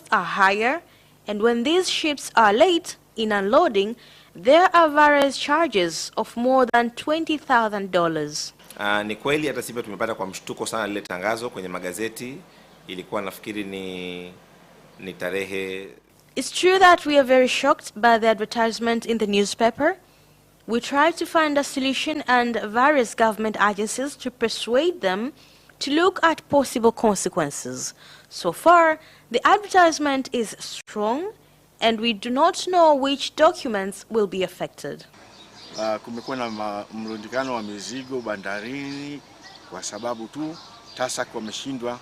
costs are higher, and when these ships are late in unloading, there are various charges of more than $20,000. Ni kweli hata sisi tumepata kwa mshtuko sana lile tangazo kwenye magazeti. Ilikuwa nafikiri ni tarehe. It's true that we are very shocked by the advertisement in the newspaper. We tried to find a solution and various government agencies to persuade them to look at possible consequences. So far, the advertisement is strong and we do not know which documents will be affected. Kumekuwa na mrundikano wa mizigo bandarini kwa sababu tu TASAC wameshindwa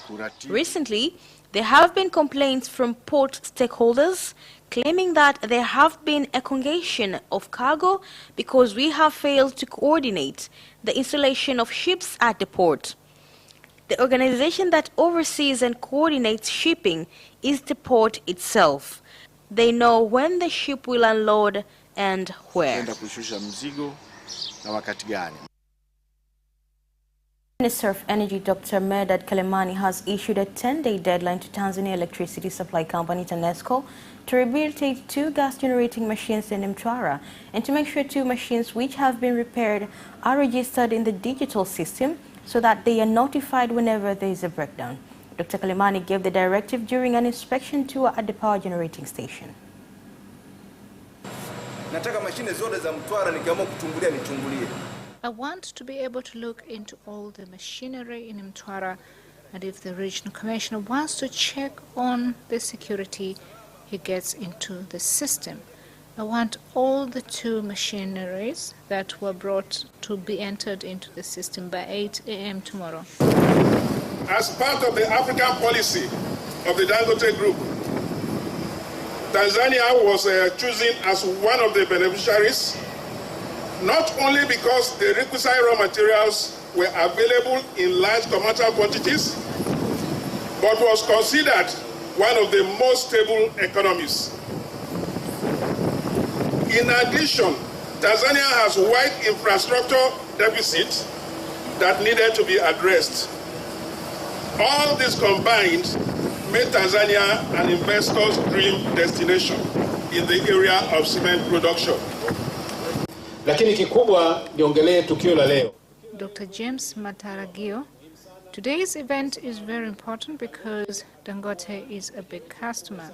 kuratibu. Recently, there have been complaints from port stakeholders claiming that there have been a congestion of cargo because we have failed to coordinate the installation of ships at the port. The organization that oversees and coordinates shipping is the port itself. They know when the ship will unload and where. Minister of Energy Dr. Medad Kalemani has issued a 10-day deadline to Tanzania Electricity Supply Company TANESCO to rehabilitate 2 gas-generating machines in Mtwara and to make sure 2 machines which have been repaired are registered in the digital system so that they are notified whenever there is a breakdown. Dr. Kalemani gave the directive during an inspection tour at the power generating station. I want to be able to look into all the machinery in Mtwara, and if the regional commissioner wants to check on the security, he gets into the system. I want all the 2 machineries that were brought to be entered into the system by 8 a.m. tomorrow. As part of the African policy of the Dangote Group, Tanzania was chosen as one of the beneficiaries, not only because the requisite raw materials were available in large commercial quantities, but was considered one of the most stable economies. In addition, Tanzania has wide infrastructure deficits that needed to be addressed. All this combined made Tanzania an investor's dream destination in the area of cement production. Lakini kikubwa niongelee tukio la leo. Dr. James Mataragio, today's event is very important because Dangote is a big customer.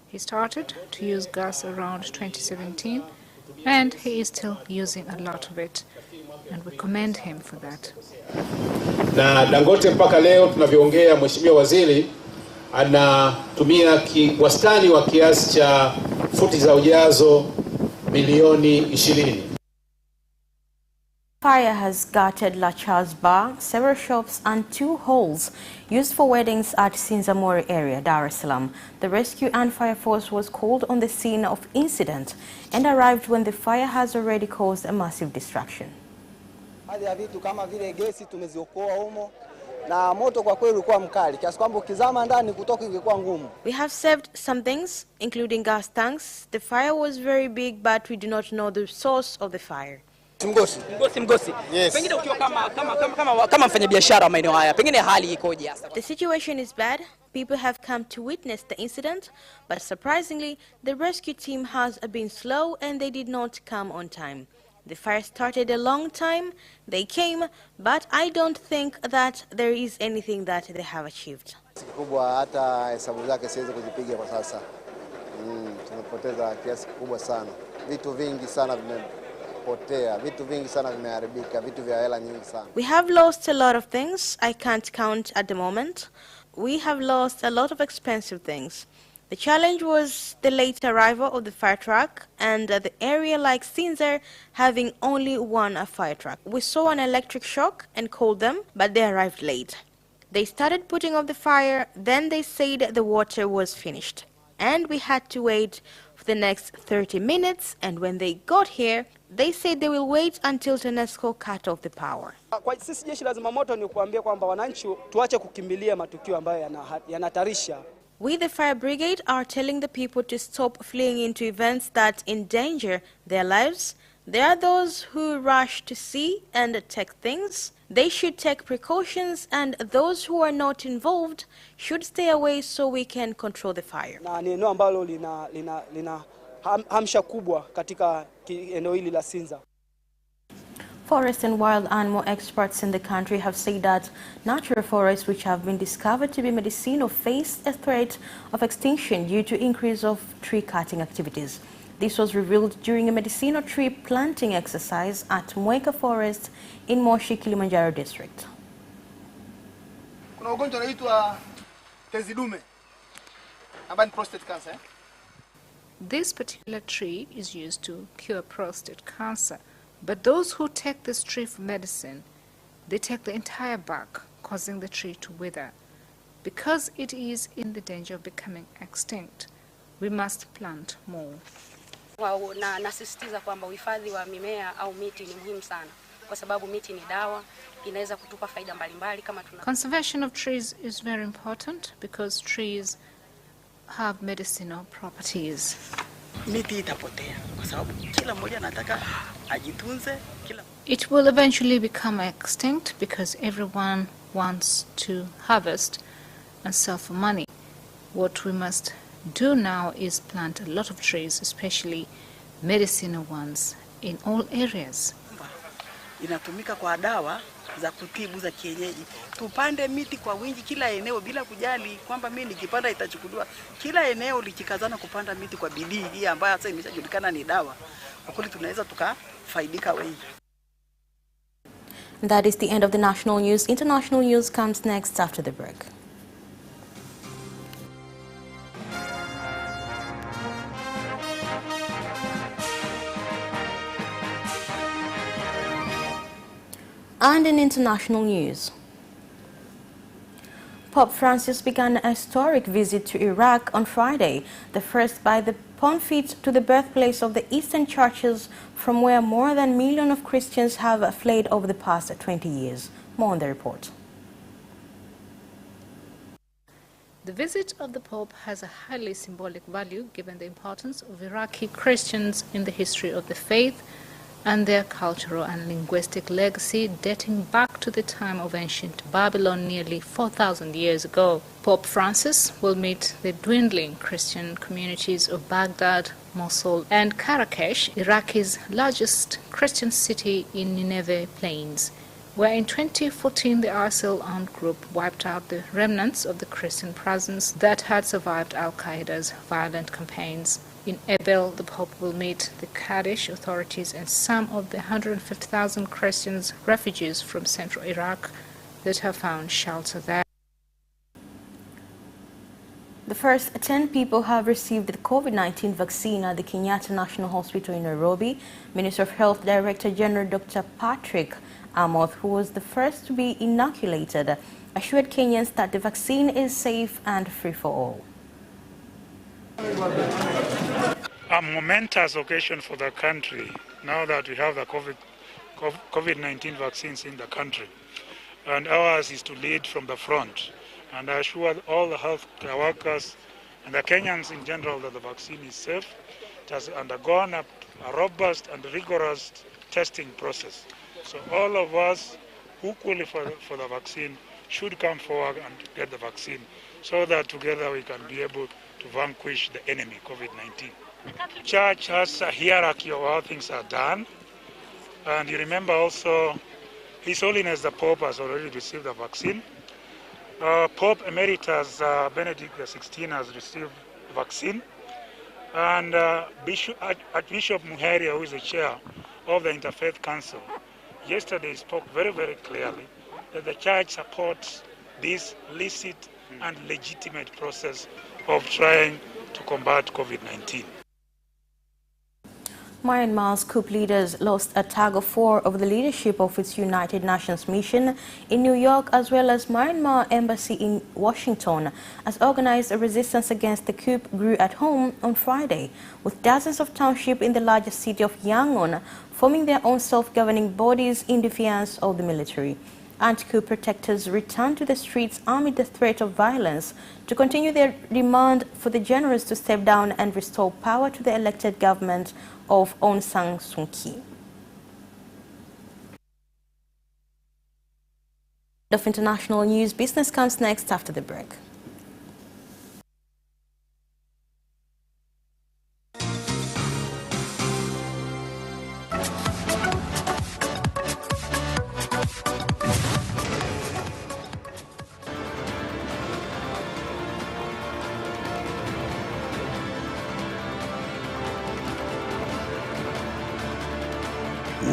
He started to use gas around 2017 and he is still using a lot of it, and we commend him for that. Na Dangote mpaka leo tunavyoongea, Mheshimiwa Waziri anatumia wastani wa kiasi cha futi za ujazo milioni 20. Fire has gutted La Charles Bar, several shops and 2 halls used for weddings at Sinzamori area, Dar es Salaam. The rescue and fire force was called on the scene of incident and arrived when the fire has already caused a massive destruction. We have saved some things, including gas tanks. The fire was very big, but we do not know the source of the fire. Yes. The situation is bad. People have come to witness the incident, but surprisingly, the rescue team has been slow and they did not come on time. The fire started a long time. They came, but I don't think that there is anything that they have achieved. We have lost a lot of things. I can't count at the moment. We have lost a lot of expensive things. The challenge was the late arrival of the fire truck and the area like Sinzer having only 1 fire truck. We saw an electric shock and called them, but they arrived late. They started putting out the fire, then they said the water was finished. And we had to wait for the next 30 minutes, and when they got here, they said they will wait until TANESCO cut off the power. Kwa sisi jeshi la zimamoto ni kuambia kwamba wananchi tuache kukimbilia matukio ambayo yanahatarisha. We, the fire brigade, are telling the people to stop fleeing into events that endanger their lives. There are those who rush to see and take things. They should take precautions, and those who are not involved should stay away so we can control the fire. Na ni eneo ambalo lina hamsha kubwa katika eneo hili la Sinza. Forest and wild animal experts in the country have said that natural forests which have been discovered to be medicinal face a threat of extinction due to increase of tree cutting activities. This was revealed during a medicinal tree planting exercise at Mweka Forest in Moshi, Kilimanjaro district. Kuna ugonjwa unaitwa tezi dume ambao ni prostate cancer. This particular tree is used to cure prostate cancer. But those who take this tree for medicine, they take the entire bark, causing the tree to wither. Because it is in the danger of becoming extinct, we must plant more. Na nasisitiza kwamba uhifadhi wa mimea au miti ni muhimu sana kwa sababu miti ni dawa, inaweza kutupa faida mbalimbali kama tuna. Conservation of trees is very important because trees have medicinal properties. Miti itapotea kwa sababu kila mmoja anataka ajitunze kila. It will eventually become extinct because everyone wants to harvest and sell for money. What we must do now is plant a lot of trees, especially medicinal ones, in all areas. Inatumika kwa dawa za kutibu za kienyeji. Tupande miti kwa wingi kila eneo bila kujali kwamba mimi nikipanda itachukuliwa. Kila eneo likikazana kupanda miti kwa bidii hii ambayo sasa imeshajulikana ni dawa. Kwa kweli tunaweza tukafaidika wengi. That is the end of the national news. International news comes next after the break. And in international news, Pope Francis began a historic visit to Iraq on Friday, the first by the pontiff to the birthplace of the Eastern churches, from where more than 1 million of Christians have fled over the past 20 years. More on the report. The visit of the Pope has a highly symbolic value given the importance of Iraqi Christians in the history of the faith and their cultural and linguistic legacy dating back to the time of ancient Babylon nearly 4,000 years ago. Pope Francis will meet the dwindling Christian communities of Baghdad, Mosul, and Marrakesh, Iraq's largest Christian city in Nineveh Plains, where in 2014 the ISIL armed group wiped out the remnants of the Christian presence that had survived Al-Qaeda's violent campaigns. In Erbil, the Pope will meet the Kurdish authorities and some of the 150,000 Christians refugees from central Iraq that have found shelter there. The first 10 people have received the COVID-19 vaccine at the Kenyatta National Hospital in Nairobi. Minister of Health Director General Dr. Patrick Amoth, who was the first to be inoculated, assured Kenyans that the vaccine is safe and free for all. A momentous occasion for the country now that we have the COVID-19 vaccines in the country, and ours is to lead from the front and assure all the health workers and the Kenyans in general that the vaccine is safe. It has undergone a robust and rigorous testing process. So all of us who qualify for the vaccine should come forward and get the vaccine so that together we can be able to vanquish the enemy, COVID-19. Church has a hierarchy of how things are done. And you remember also, His Holiness the Pope has already received the vaccine. Pope Emeritus Benedict XVI has received the vaccine. And Archbishop Muheria, who is the chair of the Interfaith Council, yesterday spoke very, very clearly that the church supports this licit and legitimate process of trying to combat COVID-19. Myanmar's coup leaders lost a tug-of-war over the leadership of its United Nations mission in New York, as well as Myanmar embassy in Washington, as organized resistance against the coup grew at home on Friday, with dozens of townships in the largest city of Yangon forming their own self-governing bodies in defiance of the military. Anti-coup protectors returned to the streets amid the threat of violence to continue their demand for the generals to step down and restore power to the elected government of Aung San Suu Kyi. Of international news, business comes next after the break.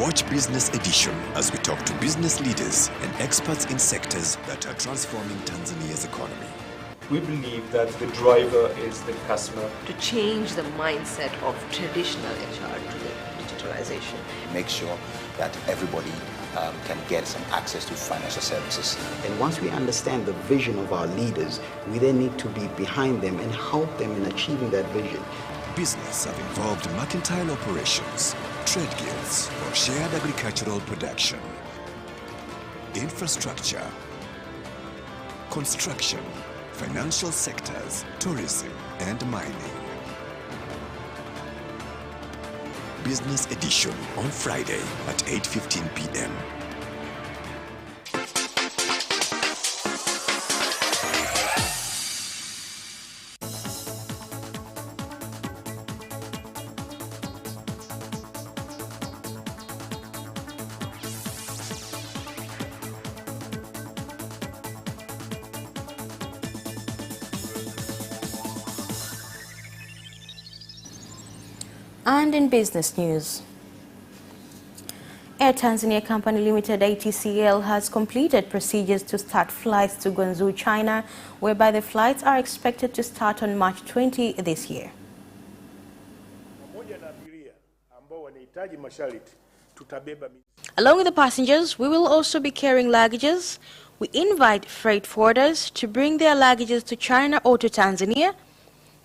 Watch Business Edition as we talk to business leaders and experts in sectors that are transforming Tanzania's economy. We believe that the driver is the customer. To change the mindset of traditional HR to the digitalization. Make sure that everybody can get some access to financial services. And once we understand the vision of our leaders, we then need to be behind them and help them in achieving that vision. Business have involved mercantile operations, trade guilds, or shared agricultural production, infrastructure, construction, financial sectors, tourism, and mining. Business Edition on Friday at 8:15 p.m. And in business news, Air Tanzania Company Limited ATCL has completed procedures to start flights to Guangzhou, China, whereby the flights are expected to start on March 20 this year. Along with the passengers, we will also be carrying luggages. We invite freight forwarders to bring their luggages to China or to Tanzania.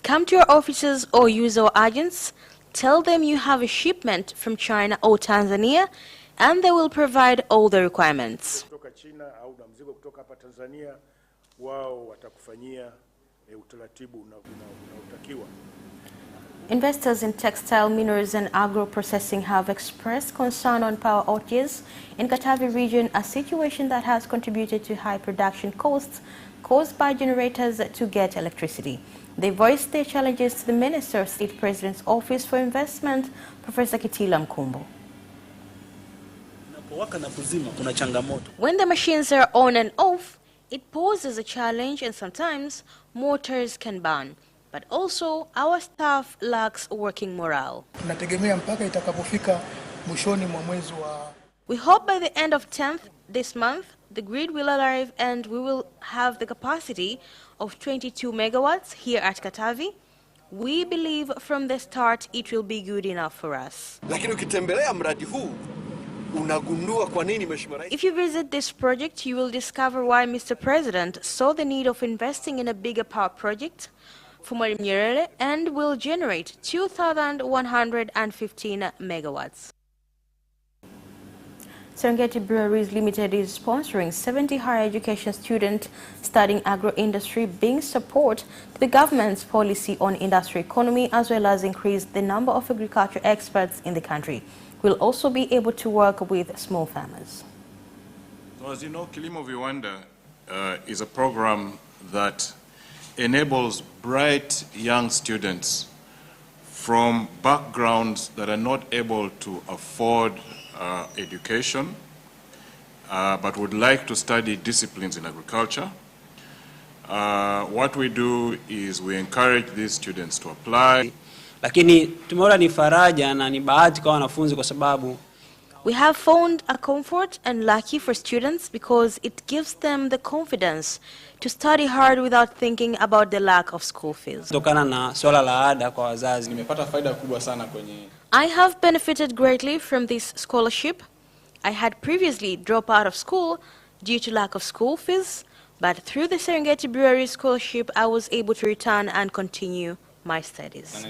Come to our offices or use our agents. Tell them you have a shipment from China or Tanzania, and they will provide all the requirements. Investors in textile, minerals and agro-processing have expressed concern on power outages in Katavi region, a situation that has contributed to high production costs caused by generators to get electricity. They voiced their challenges to the Minister of State President's Office for Investment, Professor Kitila Mkumbo. When the machines are on and off, it poses a challenge and sometimes motors can burn. But also, our staff lacks working morale. We hope by the end of 10th this month, the grid will arrive and we will have the capacity of 22 megawatts here at Katavi. We believe from the start it will be good enough for us. If you visit this project, you will discover why Mr. President saw the need of investing in a bigger power project for Mwalimu Nyerere and will generate 2,115 megawatts. Serengeti Breweries Limited is sponsoring 70 higher education students studying agro-industry, being support to the government's policy on industry economy, as well as increase the number of agriculture experts in the country. We'll also be able to work with small farmers. So as you know, Kilimo Viwanda is a program that enables bright young students from backgrounds that are not able to afford education, but would like to study disciplines in agriculture. What we do is we encourage these students to apply. Lakini tumeona ni faraja na ni bahati kwa wanafunzi kwa sababu we have found a comfort and lucky for students because it gives them the confidence to study hard without thinking about the lack of school fees. Kutokana na swala la ada kwa wazazi nimepata faida kubwa sana kwenye I have benefited greatly from this scholarship. I had previously dropped out of school due to lack of school fees, but through the Serengeti Brewery scholarship, I was able to return and continue my studies.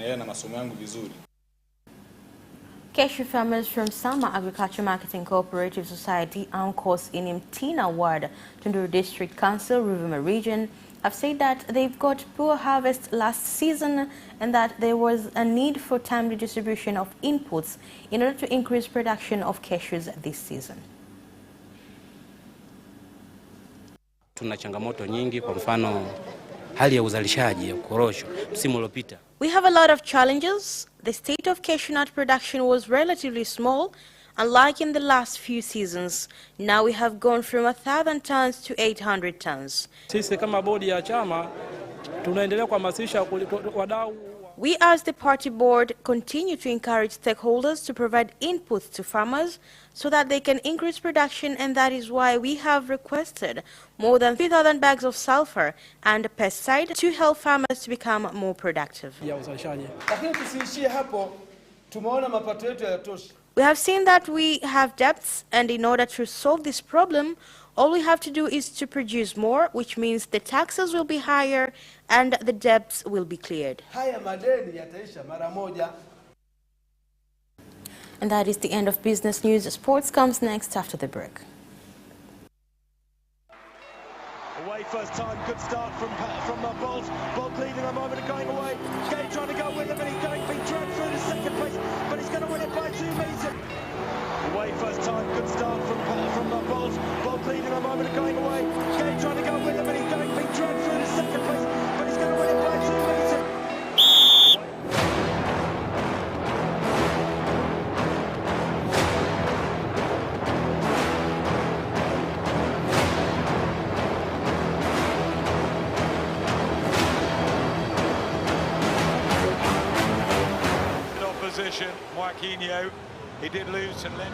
Cashew farmers from Sama Agriculture Marketing Cooperative Society, AMCOS, in Mtina Ward, Tunduru District Council, Ruvuma Region, have said that they've got poor harvest last season and that there was a need for timely distribution of inputs in order to increase production of cashews this season. Tuna changamoto nyingi, kwa mfano hali ya uzalishaji ya korosho msimu uliopita. We have a lot of challenges. The state of cashew nut production was relatively small, unlike in the last few seasons. Now we have gone from 1,000 tons to 800 tons. Sisi kama bodi ya chama tunaendelea kuhamasisha wadau. We as the party board continue to encourage stakeholders to provide inputs to farmers so that they can increase production, and that is why we have requested more than 3,000 bags of sulfur and pesticide to help farmers to become more productive. We have seen that we have debts, and in order to solve this problem, all we have to do is to produce more, which means the taxes will be higher and the debts will be cleared. And that is the end of business news. Sports comes next after the break. Away first time, good start from Bolt. Bolt leading a moment and going away. Gay trying to go with him, and he's going to be dragged through to second place, but he's going to win it by 2 meters. Away first time, good start from Bolt. Bolt leading a moment and going away. Gay trying to go with him, and he's going to be dragged through to second place, but he's going to win it by 2 meters. Opposition, Joaquinho, he did lose to Lynn.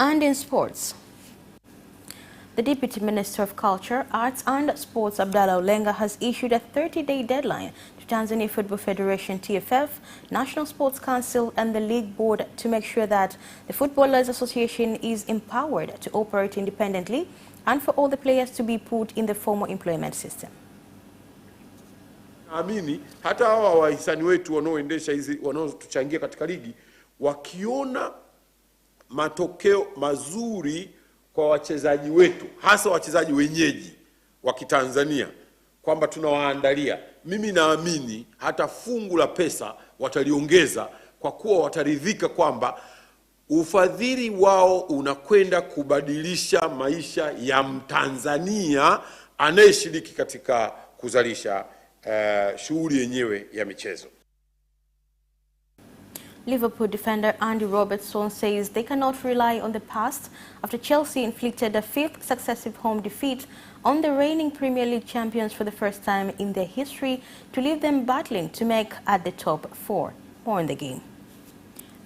And in sports, the Deputy Minister of Culture, Arts and Sports, Abdallah Olenga, has issued a 30-day deadline to Tanzania Football Federation, TFF, National Sports Council and the League Board to make sure that the Footballers Association is empowered to operate independently and for all the players to be put in the formal employment system. Naamini hata hawa wahisani wetu wanaoendesha hizi wanaotuchangia katika ligi wakiona matokeo mazuri kwa wachezaji wetu, hasa wachezaji wenyeji wa Kitanzania, kwamba tunawaandalia, mimi naamini hata fungu la pesa wataliongeza, kwa kuwa wataridhika kwamba ufadhili wao unakwenda kubadilisha maisha ya Mtanzania anayeshiriki katika kuzalisha shughuli yenyewe ya michezo. Liverpool defender Andy Robertson says they cannot rely on the past after Chelsea inflicted a 5th successive home defeat on the reigning Premier League champions for the first time in their history to leave them battling to make at the top 4. More in the game.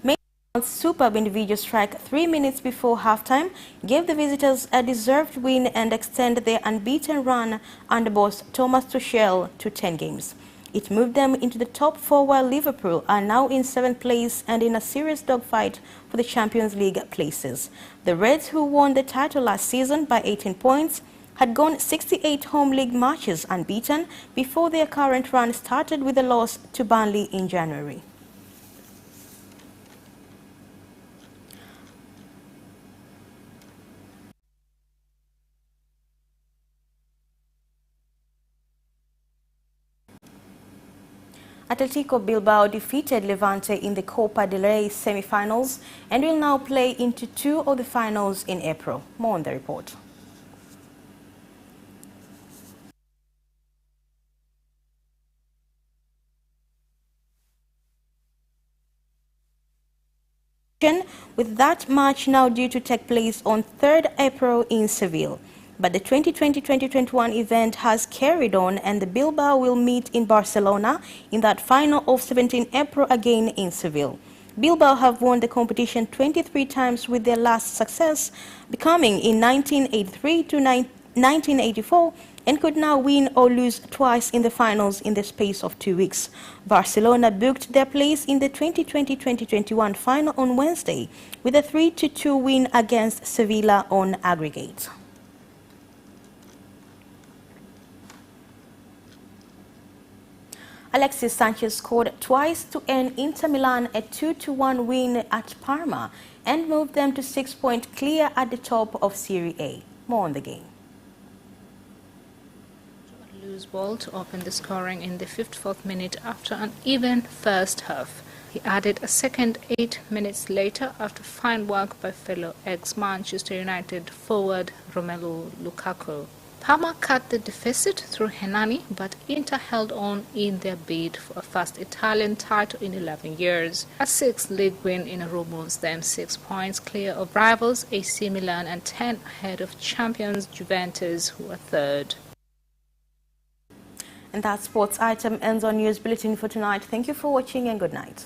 Maid's superb individual strike 3 minutes before halftime gave the visitors a deserved win and extend their unbeaten run under boss Thomas Tuchel to 10 games. It moved them into the top 4, while Liverpool are now in 7th place and in a serious dogfight for the Champions League places. The Reds, who won the title last season by 18 points, had gone 68 home league matches unbeaten before their current run started with a loss to Burnley in January. Atletico Bilbao defeated Levante in the Copa del Rey semi-finals and will now play into 2 of the finals in April. More on the report. With that match now due to take place on 3rd April in Seville. But the 2020-2021 event has carried on, and the Bilbao will meet in Barcelona in that final of 17 April again in Seville. Bilbao have won the competition 23 times, with their last success becoming in 1983 to 1984, and could now win or lose twice in the finals in the space of 2 weeks. Barcelona booked their place in the 2020-2021 final on Wednesday with a 3-2 win against Sevilla on aggregate. Alexis Sanchez scored twice to earn Inter Milan a 2-1 win at Parma and moved them to 6 points clear at the top of Serie A. More on the game. A loose ball to open the scoring in the 54th minute after an even first half. He added a second 8 minutes later after fine work by fellow ex-Manchester United forward Romelu Lukaku. Parma cut the deficit through Hernani, but Inter held on in their bid for a first Italian title in 11 years. A sixth league win in a row moves them 6 points clear of rivals AC Milan and 10 ahead of champions Juventus, who are third. And that sports item ends our news bulletin for tonight. Thank you for watching and good night.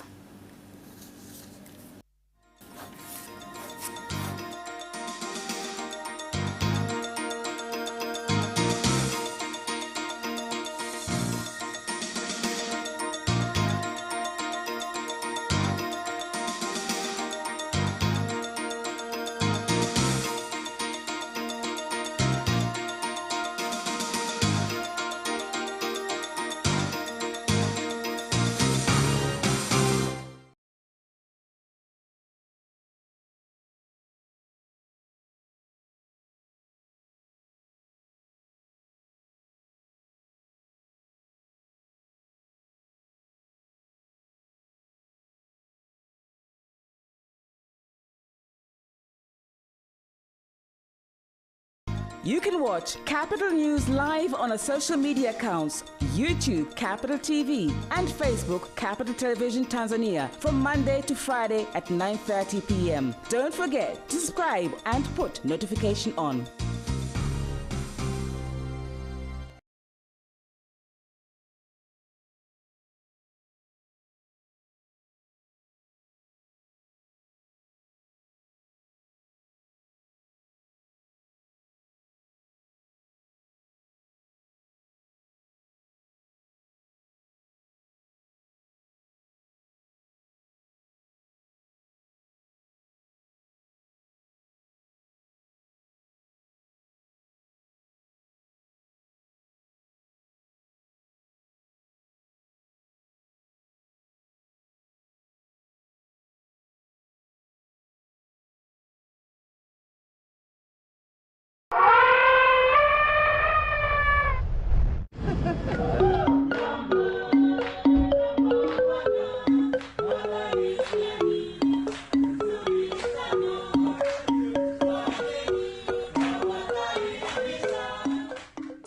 You can watch Capital News live on our social media accounts, YouTube Capital TV and Facebook Capital Television Tanzania from Monday to Friday at 9:30 p.m. Don't forget to subscribe and put notification on.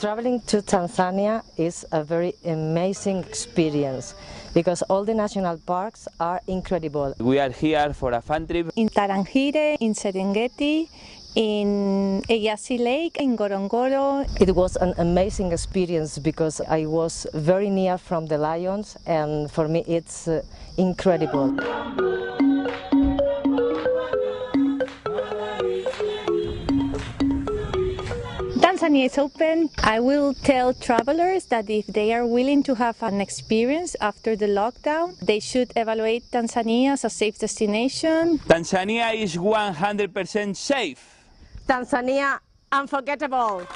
Traveling to Tanzania is a very amazing experience because all the national parks are incredible. We are here for a fun trip. In Tarangire, in Serengeti, in Eyasi Lake, in Ngorongoro. It was an amazing experience because I was very near from the lions and for me it's incredible. Tanzania is open. I will tell travelers that if they are willing to have an experience after the lockdown, they should evaluate Tanzania as a safe destination. Tanzania is 100% safe. Tanzania, unforgettable.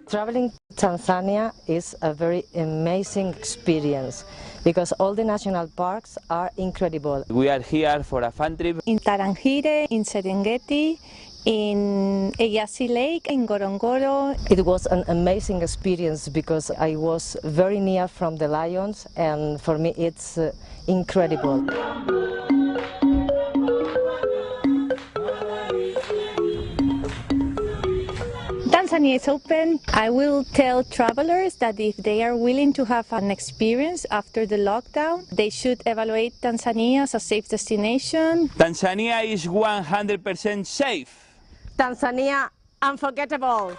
Traveling to Tanzania is a very amazing experience because all the national parks are incredible. We are here for a fun trip. In Tarangire, in Serengeti, in Eyasi Lake, in Ngorongoro. It was an amazing experience because I was very near from the lions and for me it's incredible. Tanzania is open. I will tell travelers that if they are willing to have an experience after the lockdown, they should evaluate Tanzania as a safe destination. Tanzania is 100% safe. Tanzania, unforgettable.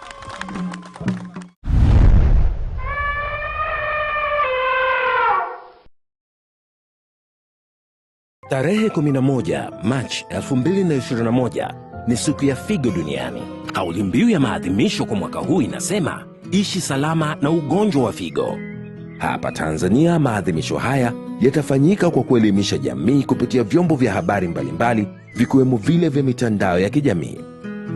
Tarehe 11 Machi 2021 ni siku ya figo duniani. Kauli mbiu ya maadhimisho kwa mwaka huu inasema, ishi salama na ugonjwa wa figo. Hapa Tanzania, maadhimisho haya yatafanyika kwa kuelimisha jamii kupitia vyombo vya habari mbalimbali, vikiwemo vile vya mitandao ya kijamii.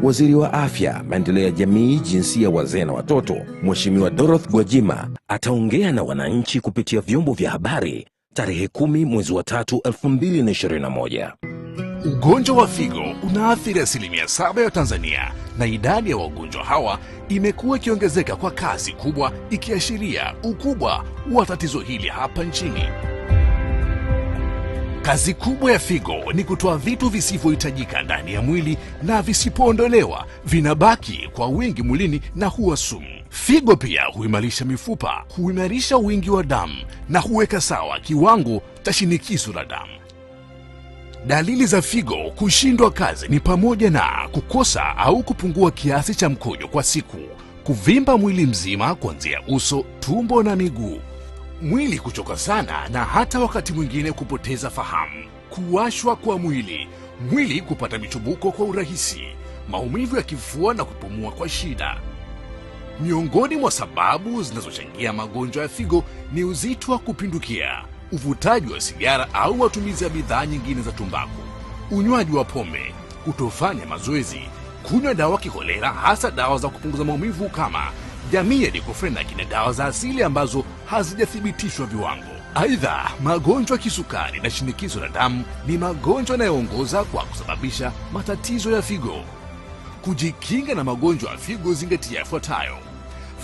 Waziri wa Afya, Maendeleo ya Jamii, Jinsia, Wazee na Watoto, Mheshimiwa Dorothy Gwajima ataongea na wananchi kupitia vyombo vya habari tarehe 10 mwezi wa 3 2021. Ugonjwa wa figo unaathiri 7% ya Tanzania, na idadi ya wagonjwa hawa imekuwa ikiongezeka kwa kasi kubwa, ikiashiria ukubwa wa tatizo hili hapa nchini. Kazi kubwa ya figo ni kutoa vitu visivyohitajika ndani ya mwili, na visipoondolewa vinabaki kwa wingi mwilini na huwa sumu. Figo pia huimarisha mifupa, huimarisha wingi wa damu na huweka sawa kiwango cha shinikizo la damu. Dalili za figo kushindwa kazi ni pamoja na kukosa au kupungua kiasi cha mkojo kwa siku, kuvimba mwili mzima kuanzia uso, tumbo na miguu, mwili kuchoka sana na hata wakati mwingine kupoteza fahamu, kuwashwa kwa mwili kupata michubuko kwa urahisi, maumivu ya kifua na kupumua kwa shida. Miongoni mwa sababu zinazochangia magonjwa ya figo ni uzito wa kupindukia, uvutaji wa sigara au matumizi ya bidhaa nyingine za tumbaku, unywaji wa pombe, kutofanya mazoezi, kunywa dawa kiholela, hasa dawa za kupunguza maumivu kama Administered na dawa za asili ambazo hazijathibitishwa viwango. Aidha, magonjwa ya kisukari na shinikizo la damu ni magonjwa yanayoongoza kwa kusababisha matatizo ya figo. Kujikinga na magonjwa ya figo, zingatia yafuatayo: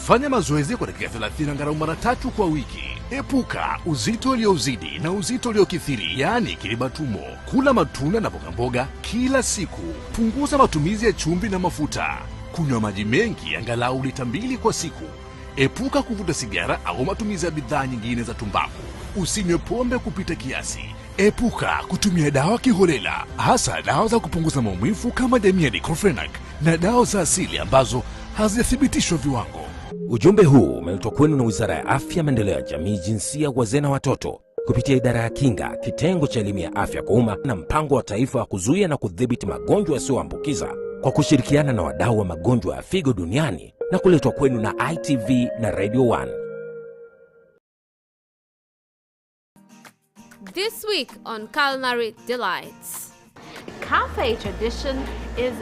fanya mazoezi kwa dakika 30 angalau mara 3 kwa wiki. Epuka uzito uliozidi na uzito uliokithiri, yaani kiriba tumbo. Kula matunda na mboga kila siku. Punguza matumizi ya chumvi na mafuta. Kunywa maji mengi angalau lita 2 kwa siku. Epuka kuvuta sigara au matumizi ya bidhaa nyingine za tumbaku. Usinywe pombe kupita kiasi. Epuka kutumia dawa kiholela, hasa dawa za kupunguza maumivu kama Administered na dawa za asili ambazo hazijathibitishwa viwango. Ujumbe huu umeletwa kwenu na Wizara ya Afya, Maendeleo ya Jamii, Jinsia, Wazee na Watoto kupitia Idara ya Kinga, Kitengo cha Elimu ya Afya kwa Umma na Mpango wa Taifa wa Kuzuia na Kudhibiti Magonjwa Yasiyoambukiza kwa kushirikiana na wadau wa magonjwa ya figo duniani, na kuletwa kwenu na ITV na Radio 1. This week on Culinary Delights, cafe tradition is